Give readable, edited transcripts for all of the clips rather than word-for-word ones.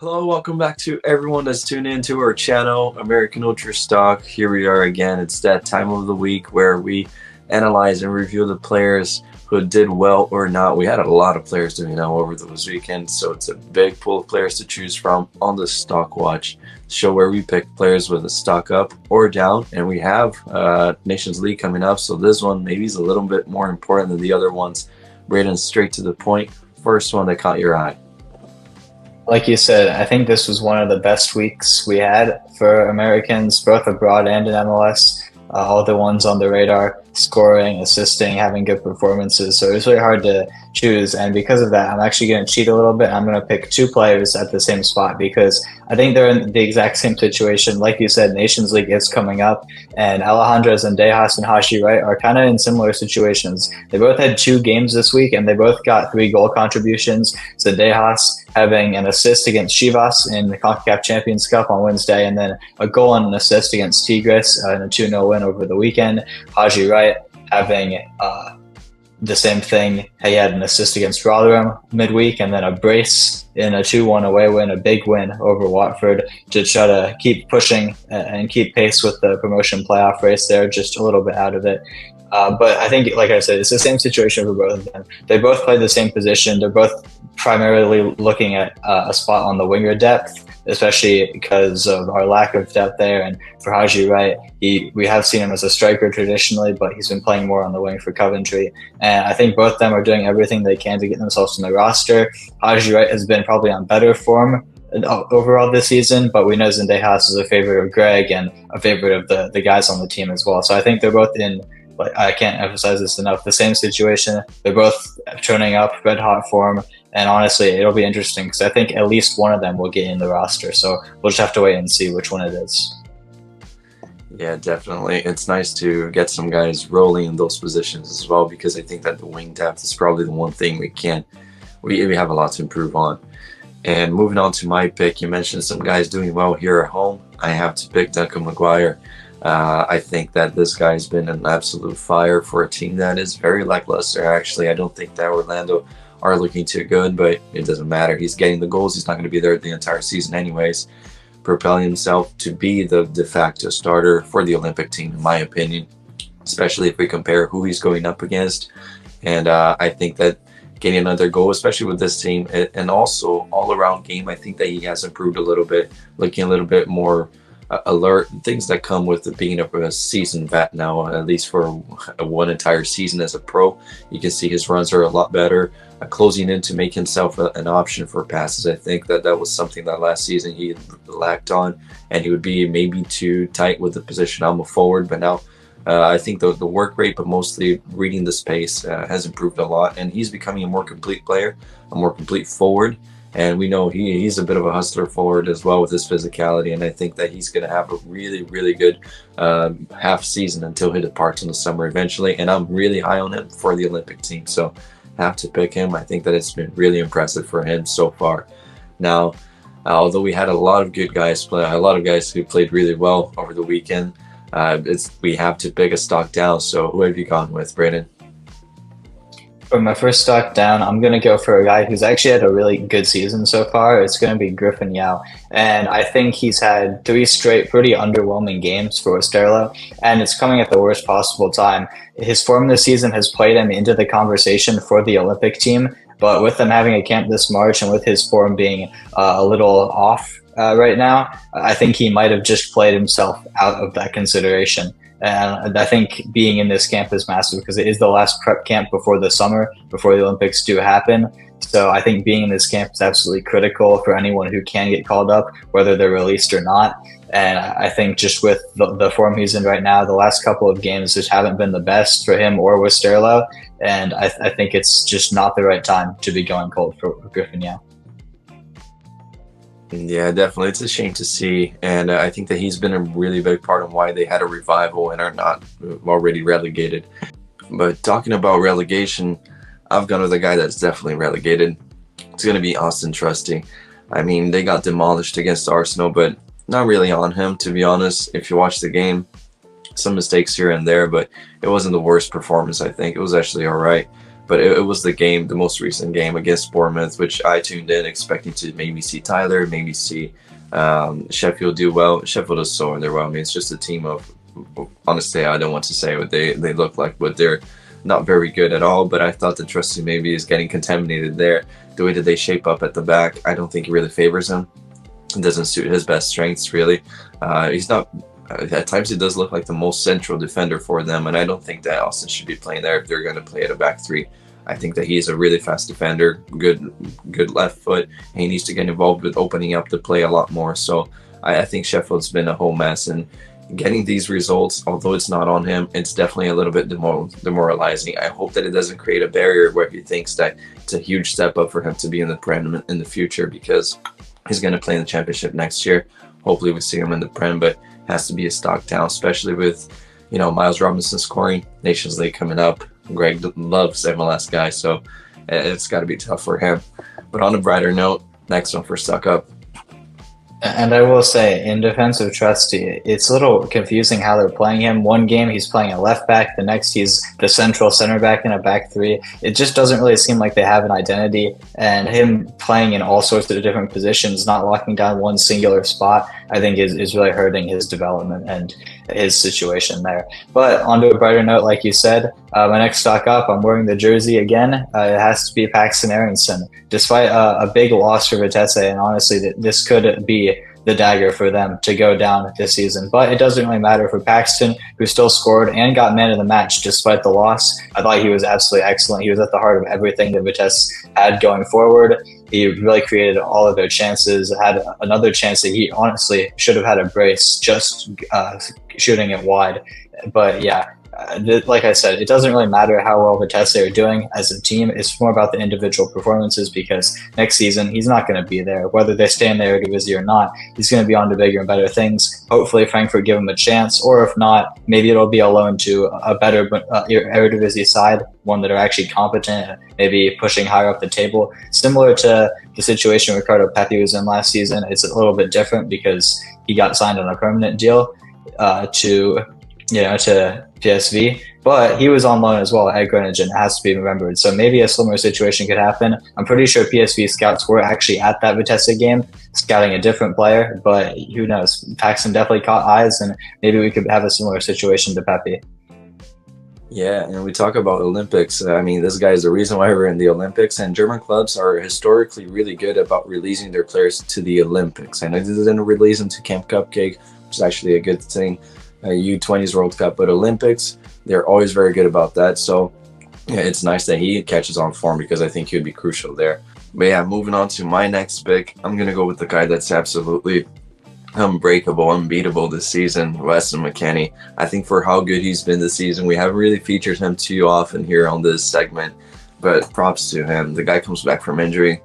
Hello, welcome back to everyone that's tuned in to our channel, American Ultra Stock. Here we are again. It's that time of the week where we analyze and review the players who did well or not. We had a lot of players doing well over this weekend, so it's a big pool of players to choose from on the Stock Watch show where we pick players with a stock up or down. And we have Nations League coming up, so this one maybe is a little bit more important than the other ones. Braden, straight to the point. First one that caught your eye. Like you said, I think this was one of the best weeks we had for Americans, both abroad and in MLS. All the ones on the radar, scoring, assisting, having good performances. So it was really hard to choose. And because of that, I'm actually going to cheat a little bit. I'm going to pick two players at the same spot because I think they're in the exact same situation. Like you said, Nations League is coming up, and Alejandro Zendejas and Haji Wright are kind of in similar situations. They both had 2 games this week, and they both got 3 goal contributions. Zendejas having an assist against Chivas in the CONCACAF Champions Cup on Wednesday, and then a goal and an assist against Tigres in a 2-0 win over the weekend. Haji Wright having the same thing. He had an assist against Rotherham midweek, and then a brace in a 2-1 away win, a big win over Watford to try to keep pushing and keep pace with the promotion playoff race there, just a little bit out of it. But I think, like I said, it's the same situation for both of them. They both play the same position. They're both primarily looking at a spot on the winger depth, especially because of our lack of depth there. And for Haji Wright, we have seen him as a striker traditionally, but he's been playing more on the wing for Coventry. And I think both of them are doing everything they can to get themselves in the roster. Haji Wright has been probably on better form overall this season, but we know Zendejas is a favorite of Greg and a favorite of the guys on the team as well. So I think they're both in, I can't emphasize this enough, the same situation. They're both turning up red hot form, and honestly, it'll be interesting because I think at least one of them will get in the roster. So we'll just have to wait and see which one it is. Yeah, definitely. It's nice to get some guys rolling in those positions as well, because I think that the wing depth is probably the one thing we have a lot to improve on. And moving on to my pick, you mentioned some guys doing well here at home. I have to pick Duncan McGuire. I think that this guy's been an absolute fire for a team that is very lackluster. Actually, I don't think that Orlando are looking too good, but it doesn't matter. He's getting the goals. He's not going to be there the entire season anyways, propelling himself to be the de facto starter for the Olympic team, in my opinion, especially if we compare who he's going up against. And I think that getting another goal, especially with this team, and also all-around game, I think that he has improved a little bit, looking a little bit more alert, things that come with being a seasoned vet now, at least for one entire season as a pro. You can see his runs are a lot better, closing in to make himself an option for passes. I think that was something that last season he lacked on, and he would be maybe too tight with the position. I'm a forward, but now I think the work rate, but mostly reading the space, has improved a lot, and he's becoming a more complete player, a more complete forward. And we know he's a bit of a hustler forward as well with his physicality, and I think that he's going to have a really, really good half season until he departs in the summer eventually. And I'm really high on him for the Olympic team, so have to pick him. I think that it's been really impressive for him so far. Now, although we had a lot of good guys play, a lot of guys who played really well over the weekend, we have to pick a stock down. So who have you gone with, Brandon? For my first stock down, I'm going to go for a guy who's actually had a really good season so far. It's going to be Griffin Yao. And I think he's had 3 straight pretty underwhelming games for Westerlo, and it's coming at the worst possible time. His form this season has played him into the conversation for the Olympic team, but with them having a camp this March and with his form being a little off right now, I think he might have just played himself out of that consideration. And I think being in this camp is massive because it is the last prep camp before the summer, before the Olympics do happen. So I think being in this camp is absolutely critical for anyone who can get called up, whether they're released or not. And I think just with the form he's in right now, the last couple of games just haven't been the best for him or Westerlo. And I think it's just not the right time to be going cold for Griffin Yao. Yeah, definitely. It's a shame to see, and I think that he's been a really big part of why they had a revival and are not already relegated. But talking about relegation, I've gone with a guy that's definitely relegated. It's going to be Austin Trusty. I mean, they got demolished against Arsenal, but not really on him, to be honest. If you watch the game, some mistakes here and there, but it wasn't the worst performance, I think. It was actually all right. But it was the most recent game against Bournemouth, which I tuned in expecting to maybe see Tyler, maybe see Sheffield do well. Sheffield is so underwhelming. It's just a team of, honestly, I don't want to say what they look like, but they're not very good at all. But I thought that Trusty maybe is getting contaminated there. The way that they shape up at the back, I don't think it really favors him. It doesn't suit his best strengths, really. He's not, at times he does look like the most central defender for them, and I don't think that Austin should be playing there if they're going to play at a back three. I think that he's a really fast defender, good left foot, and he needs to get involved with opening up the play a lot more. So I think Sheffield's been a whole mess, and getting these results, although it's not on him, it's definitely a little bit demoralizing. I hope that it doesn't create a barrier where he thinks that it's a huge step up for him to be in the Prem in the future, because he's going to play in the Championship next year. Hopefully we see him in the Prem, but has to be a stock down, especially with, Miles Robinson scoring, Nations League coming up. Greg loves MLS guys, so it's got to be tough for him. But on a brighter note, next one for Stuck Up. And I will say, in defense of Trusty, it's a little confusing how they're playing him. One game he's playing a left back, the next he's the central center back in a back three. It just doesn't really seem like they have an identity, and him playing in all sorts of different positions, not locking down one singular spot, I think is really hurting his development and his situation there. But onto a brighter note, like you said, my next stock up, I'm wearing the jersey again. It has to be Paxton Aronson. Despite a big loss for Vitesse, and honestly, this could be the dagger for them to go down this season. But it doesn't really matter for Paxton, who still scored and got man of the match despite the loss. I thought he was absolutely excellent. He was at the heart of everything that Vitesse had going forward. He really created all of their chances, had another chance that he honestly should have had a brace, just shooting it wide. But yeah, like I said, it doesn't really matter how well Vitesse are doing as a team. It's more about the individual performances, because next season he's not going to be there. Whether they stay in the Eredivisie or not, he's going to be on to bigger and better things. Hopefully Frankfurt give him a chance, or if not, maybe it'll be a loan to a better Eredivisie side, one that are actually competent, maybe pushing higher up the table. Similar to the situation Ricardo Pepi was in last season, it's a little bit different because he got signed on a permanent deal to PSV, but he was on loan as well at Groningen, has to be remembered. So maybe a similar situation could happen. I'm pretty sure PSV scouts were actually at that Vitesse game scouting a different player, but who knows? Paxton definitely caught eyes, and maybe we could have a similar situation to Pepi. Yeah, and we talk about Olympics. I mean, this guy is the reason why we're in the Olympics, and German clubs are historically really good about releasing their players to the Olympics. I know they didn't release them to Camp Cupcake, which is actually a good thing. U20s World Cup, but Olympics, they're always very good about that. So yeah, it's nice that he catches on form, because I think he would be crucial there. But yeah, moving on to my next pick, I'm going to go with the guy that's absolutely unbreakable, unbeatable this season, Weston McKennie. I think for how good he's been this season, we haven't really featured him too often here on this segment, but props to him. The guy comes back from injury,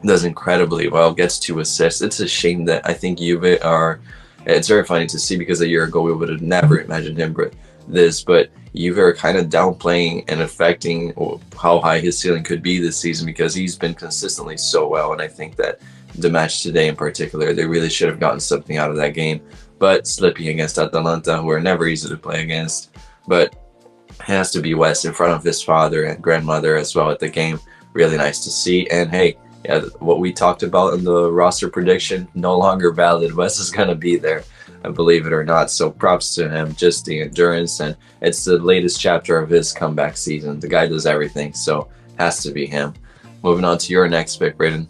does incredibly well, gets 2 assists. It's a shame that I think Juve are... It's very funny to see, because a year ago we would have never imagined him but Juve are kind of downplaying and affecting how high his ceiling could be this season, because he's been consistently so well. And I think that the match today in particular, they really should have gotten something out of that game. But slipping against Atalanta, who are never easy to play against. But it has to be West in front of his father and grandmother as well at the game. Really nice to see. And hey, yeah, what we talked about in the roster prediction, no longer valid. Wes is going to be there, believe it or not. So props to him, just the endurance. And it's the latest chapter of his comeback season. The guy does everything, so has to be him. Moving on to your next pick, Braden.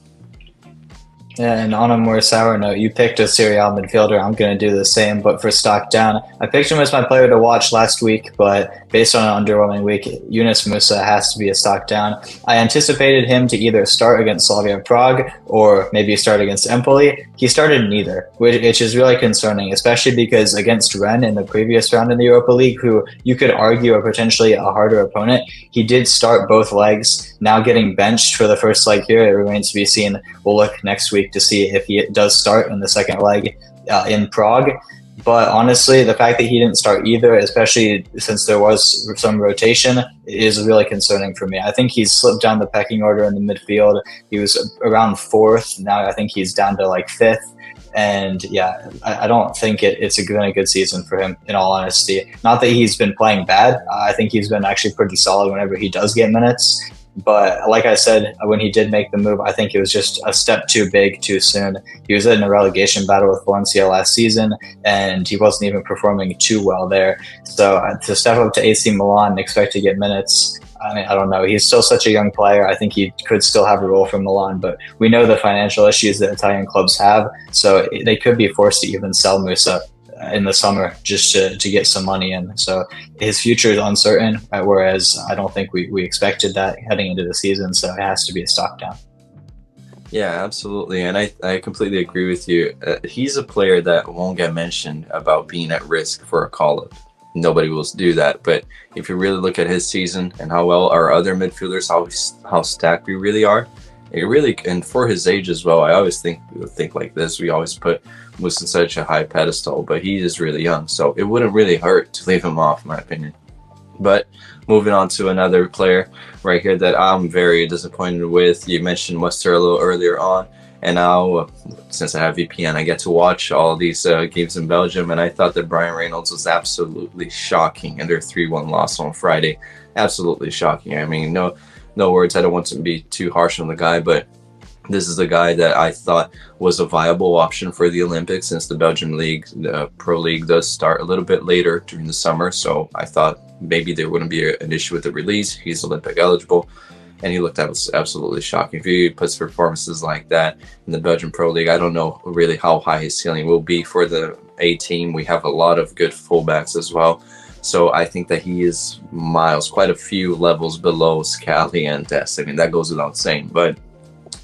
Yeah, and on a more sour note, you picked a Serie A midfielder. I'm going to do the same, but for stock down. I picked him as my player to watch last week, but based on an underwhelming week, Yunus Musa has to be a stock down. I anticipated him to either start against Slavia Prague or maybe start against Empoli. He started neither, which is really concerning, especially because against Rennes in the previous round in the Europa League, who you could argue are potentially a harder opponent, he did start both legs. Now getting benched for the first leg here, it remains to be seen. We'll look next week to see if he does start in the second leg in Prague. But honestly, the fact that he didn't start either, especially since there was some rotation, is really concerning for me. I think he's slipped down the pecking order in the midfield. He was around fourth. Now I think he's down to like fifth. And yeah, I don't think it's been a good season for him, in all honesty. Not that he's been playing bad. I think he's been actually pretty solid whenever he does get minutes. But like I said, when he did make the move, I think it was just a step too big too soon. He was in a relegation battle with Valencia last season, and he wasn't even performing too well there. So to step up to AC Milan and expect to get minutes, I mean, I don't know. He's still such a young player. I think he could still have a role for Milan, but we know the financial issues that Italian clubs have, so they could be forced to even sell Musa in the summer just to get some money in. So his future is uncertain, whereas I don't think we expected that heading into the season, so it has to be a stock down. Yeah, absolutely. And I completely agree with you. He's a player that won't get mentioned about being at risk for a call-up. Nobody will do that. But if you really look at his season and how well our other midfielders, how stacked we really are, it really, and for his age as well, I always think like this. We always put Musa in such a high pedestal, but he is really young. So it wouldn't really hurt to leave him off, in my opinion. But moving on to another player right here that I'm very disappointed with. You mentioned Westerlo earlier on. And now, since I have VPN, I get to watch all these games in Belgium. And I thought that Brian Reynolds was absolutely shocking in their 3-1 loss on Friday. Absolutely shocking. I mean, no words. I don't want to be too harsh on the guy, but this is a guy that I thought was a viable option for the Olympics, since the Belgian league, the Pro League, does start a little bit later during the summer. So I thought maybe there wouldn't be an issue with the release. He's Olympic eligible. And he looked absolutely shocking. If he puts performances like that in the Belgian Pro League, I don't know really how high his ceiling will be for the A team. We have a lot of good fullbacks as well. So I think that he is quite a few levels below Scally and Dest. I mean, that goes without saying. But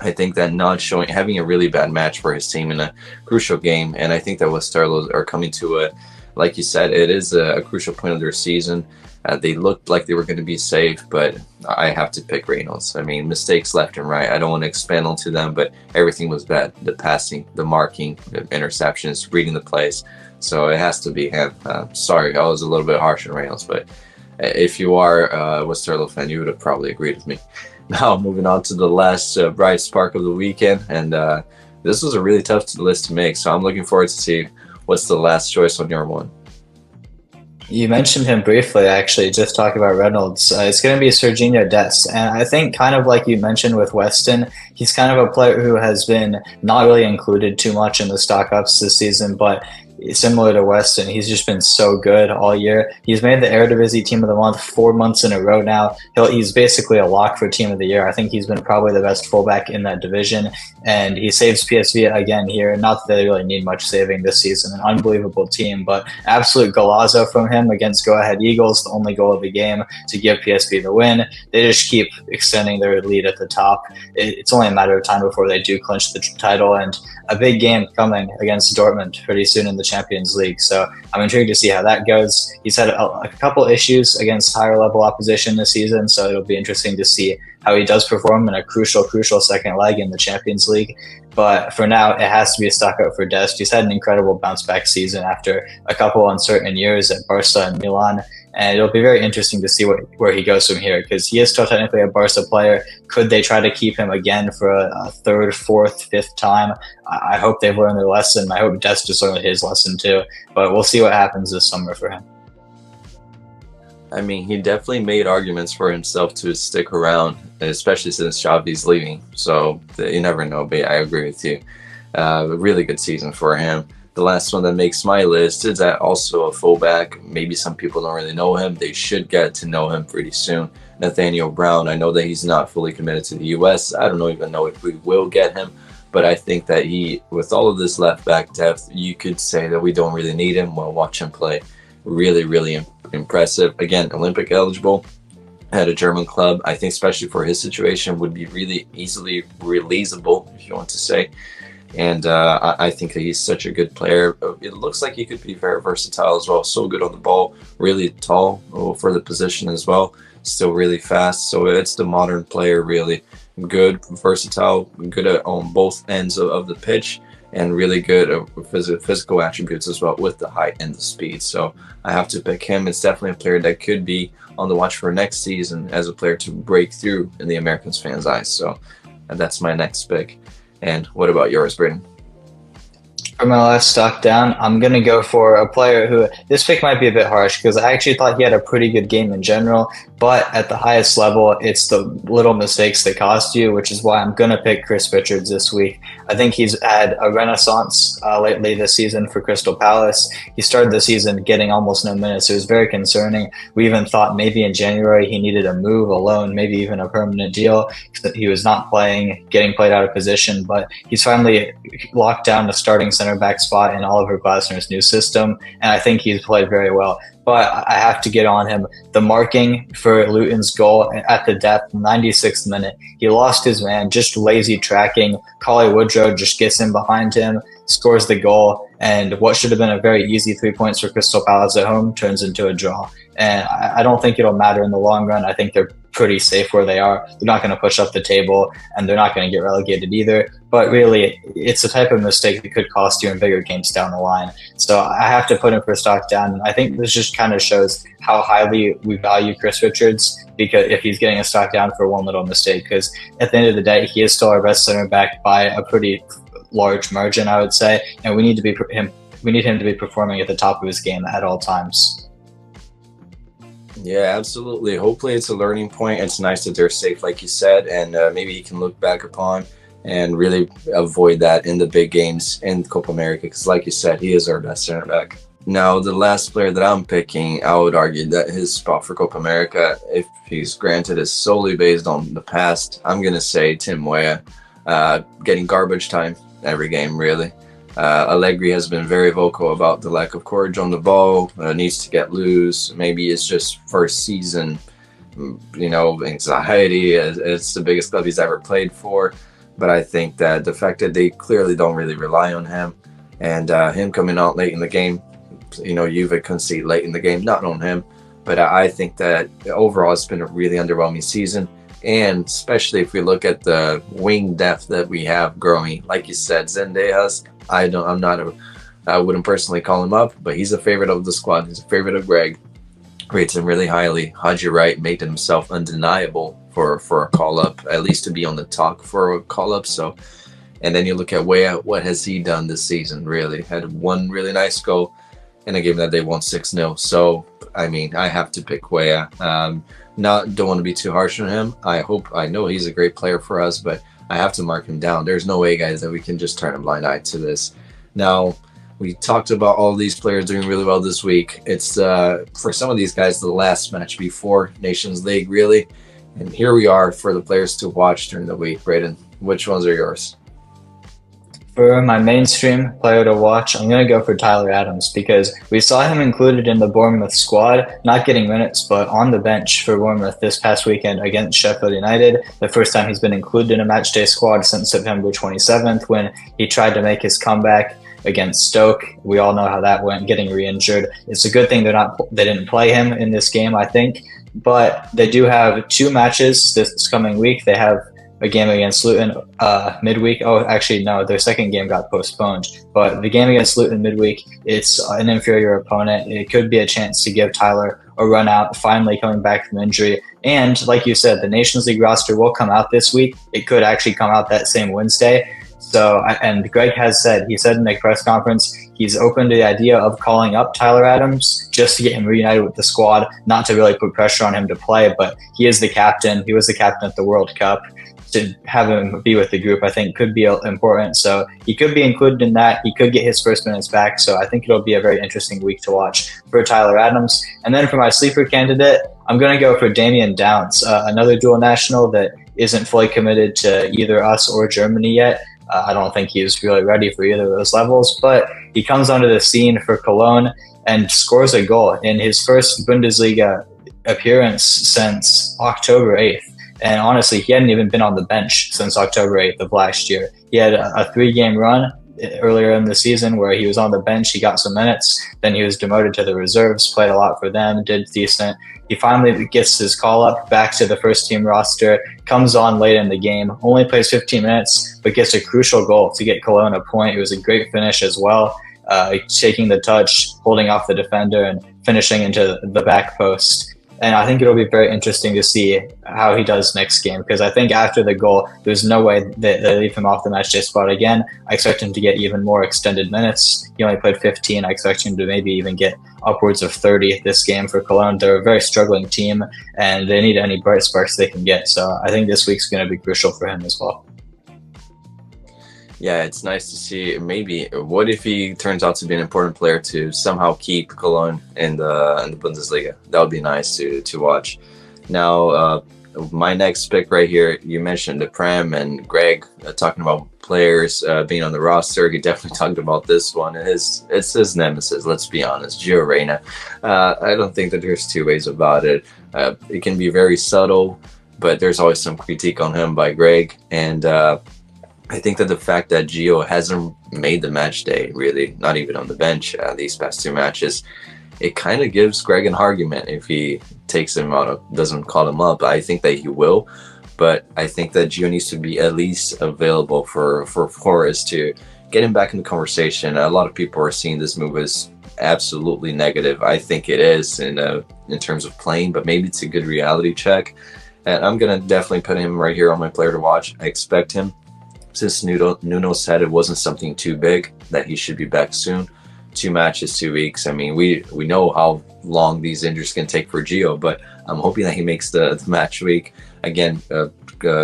I think that having a really bad match for his team in a crucial game, and I think that Westerlo are coming to like you said, it is a crucial point of their season. They looked like they were going to be safe, but I have to pick Reynolds. I mean, mistakes left and right. I don't want to expand onto them, but everything was bad. The passing, the marking, the interceptions, reading the plays. So it has to be him. Sorry, I was a little bit harsh on Reynolds, but if you are a Westerlo fan, you would have probably agreed with me. Now, moving on to the last bright spark of the weekend, and this was a really tough list to make, so I'm looking forward to see what's the last choice on your one. You mentioned him briefly, actually, just talking about Reynolds. It's going to be Serginho Dest. And I think, kind of like you mentioned with Weston, he's kind of a player who has been not really included too much in the stock ups this season, but similar to Weston, he's just been so good all year. He's made the Eredivisie Team of the Month 4 months in a row now. He's basically a lock for Team of the Year. I think he's been probably the best fullback in that division, and he saves PSV again here. Not that they really need much saving this season. An unbelievable team, but absolute golazo from him against Go Ahead Eagles, the only goal of the game to give PSV the win. They just keep extending their lead at the top. It's only a matter of time before they do clinch the title, and a big game coming against Dortmund pretty soon in the Champions League. So I'm intrigued to see how that goes. He's had a couple issues against higher level opposition this season, so it'll be interesting to see how he does perform in a crucial second leg in the Champions League. But for now, it has to be a stock up for Dest. He's had an incredible bounce back season after a couple uncertain years at Barca and Milan. And it'll be very interesting to see where he goes from here, because he is still technically a Barca player. Could they try to keep him again for a third, fourth, fifth time? I hope they've learned their lesson. I hope Dest has learned his lesson too. But we'll see what happens this summer for him. I mean, he definitely made arguments for himself to stick around, especially since Xavi's leaving. So you never know, but I agree with you. A really good season for him. The last one that makes my list is also a fullback. Maybe some people don't really know him. They should get to know him pretty soon. Nathaniel Brown. I know that he's not fully committed to the U.S. I don't even know if we will get him. But I think that with all of this left back depth, you could say that we don't really need him. Well, watch him play. Really, really impressive. Again, Olympic eligible at a German club. I think especially for his situation would be really easily releasable, if you want to say. And I think that he's such a good player. It looks like he could be very versatile as well. So good on the ball, really tall for the position as well. Still really fast. So it's the modern player, really good, versatile, good on both ends of the pitch. and really good physical attributes as well with the height and the speed. So I have to pick him. It's definitely a player that could be on the watch for next season as a player to break through in the Americans fans' eyes. So that's my next pick. And what about yours, Braden? For my last stock down, I'm going to go for a player who, this pick might be a bit harsh because I actually thought he had a pretty good game in general, but at the highest level, it's the little mistakes that cost you, which is why I'm going to pick Chris Richards this week. I think he's had a renaissance lately this season for Crystal Palace. He started the season getting almost no minutes. It was very concerning. We even thought maybe in January he needed a move, a loan, maybe even a permanent deal. He was not playing, getting played out of position, but he's finally locked down the starting center back spot in Oliver Glasner's new system, and I think he's played very well. But I have to get on him. The marking for Luton's goal at the depth, 96th minute, he lost his man, just lazy tracking. Collie Woodrow just gets in behind him, scores the goal, and what should have been a very easy 3 points for Crystal Palace at home turns into a draw. And I don't think it'll matter in the long run. I think they're pretty safe where they are. They're not going to push up the table, and they're not going to get relegated either. But really, it's the type of mistake that could cost you in bigger games down the line. So I have to put him for stock down. And I think this just kind of shows how highly we value Chris Richards, because if he's getting a stock down for one little mistake, because at the end of the day, he is still our best center back by a pretty large margin, I would say. And we need him to be performing at the top of his game at all times. Yeah, absolutely. Hopefully it's a learning point. It's nice that they're safe, like you said, and maybe he can look back upon and really avoid that in the big games in Copa America, because like you said, he is our best center back. Now, the last player that I'm picking, I would argue that his spot for Copa America, if he's granted, is solely based on the past. I'm going to say Tim Weah, getting garbage time every game, really. Allegri has been very vocal about the lack of courage on the ball, needs to get loose. Maybe it's just first season, anxiety. It's the biggest club he's ever played for. But I think that the fact that they clearly don't really rely on him, and him coming out late in the game, Juve concede late in the game, not on him. But I think that overall it's been a really underwhelming season. And especially if we look at the wing depth that we have growing, like you said, Zendejas, I wouldn't personally call him up, but he's a favorite of the squad. He's a favorite of Greg. Rates him really highly. Haji Wright made himself undeniable for a call up, at least to be on the talk for a call up. So, and then you look at Weah, what has he done this season? Really had one really nice goal in a game that they won 6-0. So, I mean, I have to pick Weah. Don't want to be too harsh on him. I know he's a great player for us, but I have to mark him down. There's no way, guys, that we can just turn a blind eye to this. Now, we talked about all these players doing really well this week. It's for some of these guys the last match before Nations League, really. And here we are for the players to watch during the week. Braden, which ones are yours? For my mainstream player to watch, I'm going to go for Tyler Adams, because we saw him included in the Bournemouth squad, not getting minutes, but on the bench for Bournemouth this past weekend against Sheffield United. The first time he's been included in a matchday squad since September 27th, when he tried to make his comeback against Stoke. We all know how that went, getting re-injured. It's a good thing they didn't play him in this game, I think. But they do have 2 matches this coming week. They have a game against Luton midweek. Oh, actually, no, their second game got postponed. But the game against Luton midweek, it's an inferior opponent. It could be a chance to give Tyler a run out, finally coming back from injury. And like you said, the Nations League roster will come out this week. It could actually come out that same Wednesday. So, and Greg has said, he said in a press conference, he's open to the idea of calling up Tyler Adams just to get him reunited with the squad, not to really put pressure on him to play, but he is the captain. He was the captain at the World Cup. To have him be with the group, I think, could be important. So he could be included in that. He could get his first minutes back. So I think it'll be a very interesting week to watch for Tyler Adams. And then for my sleeper candidate, I'm going to go for Damian Downs, another dual national that isn't fully committed to either us or Germany yet. I don't think he's really ready for either of those levels, but he comes onto the scene for Cologne and scores a goal in his first Bundesliga appearance since October 8th. And honestly, he hadn't even been on the bench since October 8th of last year. He had a 3-game run earlier in the season where he was on the bench. He got some minutes. Then he was demoted to the reserves, played a lot for them, did decent. He finally gets his call up back to the first team roster, comes on late in the game, only plays 15 minutes, but gets a crucial goal to get Cologne a point. It was a great finish as well, taking the touch, holding off the defender, and finishing into the back post. And I think it'll be very interesting to see how he does next game, because I think after the goal, there's no way that they leave him off the matchday spot again. I expect him to get even more extended minutes. He only played 15. I expect him to maybe even get upwards of 30 this game for Cologne. They're a very struggling team, and they need any bright sparks they can get. So I think this week's going to be crucial for him as well. Yeah, it's nice to see. Maybe what if he turns out to be an important player to somehow keep Cologne in the Bundesliga? That would be nice to watch. Now, my next pick right here, you mentioned the Prem and Greg talking about players being on the roster. He definitely talked about this one. It's his nemesis, let's be honest, Gio Reyna. I don't think that there's two ways about it. It can be very subtle, but there's always some critique on him by Greg. And I think that the fact that Gio hasn't made the match day, really, not even on the bench these past two matches, it kind of gives Greg an argument if he takes him out, doesn't call him up. I think that he will, but I think that Gio needs to be at least available for Forrest to get him back in the conversation. A lot of people are seeing this move as absolutely negative. I think it is in terms of playing, but maybe it's a good reality check. And I'm going to definitely put him right here on my player to watch. I expect him. Since Nuno said it wasn't something too big, that he should be back soon. 2 matches, 2 weeks. I mean, we know how long these injuries can take for Gio, but I'm hoping that he makes the match week. Again,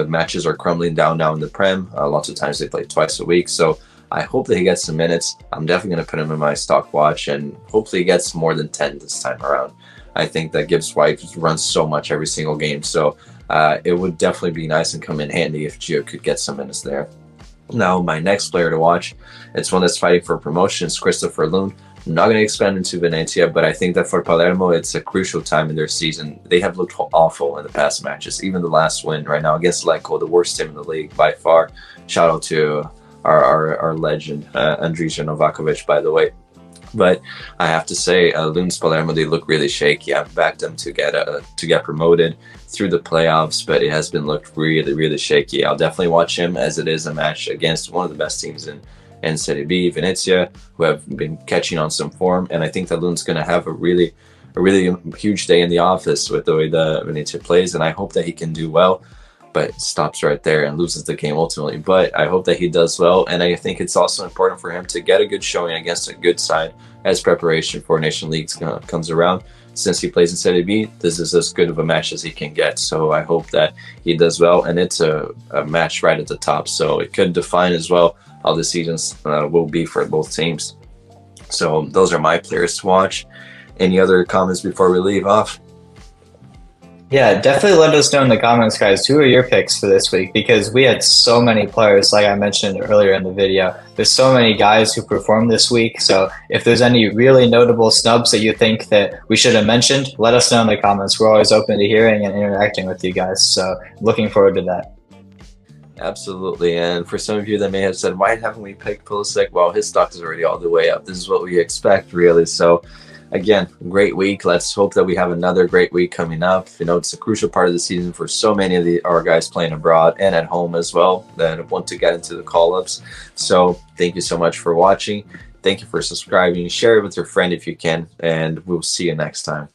matches are crumbling down now in the Prem. Lots of times they play twice a week, so I hope that he gets some minutes. I'm definitely going to put him in my stock watch, and hopefully he gets more than 10 this time around. I think that Gibbs White runs so much every single game, so it would definitely be nice and come in handy if Gio could get some minutes there. Now, my next player to watch, it's one that's fighting for promotion, it's Christopher Lund. I'm not going to expand into Venezia, but I think that for Palermo, it's a crucial time in their season. They have looked awful in the past matches. Even the last win right now against Lecco, the worst team in the league by far. Shout out to our legend, Andrija Novakovic, by the way. But I have to say, Lund's Palermo, they look really shaky. I've backed them to get promoted through the playoffs, but it has been looked really, really shaky. I'll definitely watch him, as it is a match against one of the best teams in Serie B, Venezia, who have been catching on some form. And I think that Lund's going to have a really huge day in the office with the way the Venezia plays, and I hope that he can do well. But stops right there and loses the game ultimately. But I hope that he does well, and I think it's also important for him to get a good showing against a good side as preparation for Nation League comes around. Since he plays in Serie B, this is as good of a match as he can get. So I hope that he does well, and it's a match right at the top. So it could define as well how the seasons will be for both teams. So those are my players to watch. Any other comments before we leave off? Yeah, definitely let us know in the comments, guys, who are your picks for this week? Because we had so many players, like I mentioned earlier in the video. There's so many guys who performed this week. So if there's any really notable snubs that you think that we should have mentioned, let us know in the comments. We're always open to hearing and interacting with you guys. So looking forward to that. Absolutely. And for some of you that may have said, why haven't we picked Pulisic? Well, his stock is already all the way up. This is what we expect, really. So again, great week. Let's hope that we have another great week coming up. You know, it's a crucial part of the season for so many of our guys playing abroad and at home as well that want to get into the call-ups. So thank you so much for watching. Thank you for subscribing. Share it with your friend if you can, and we'll see you next time.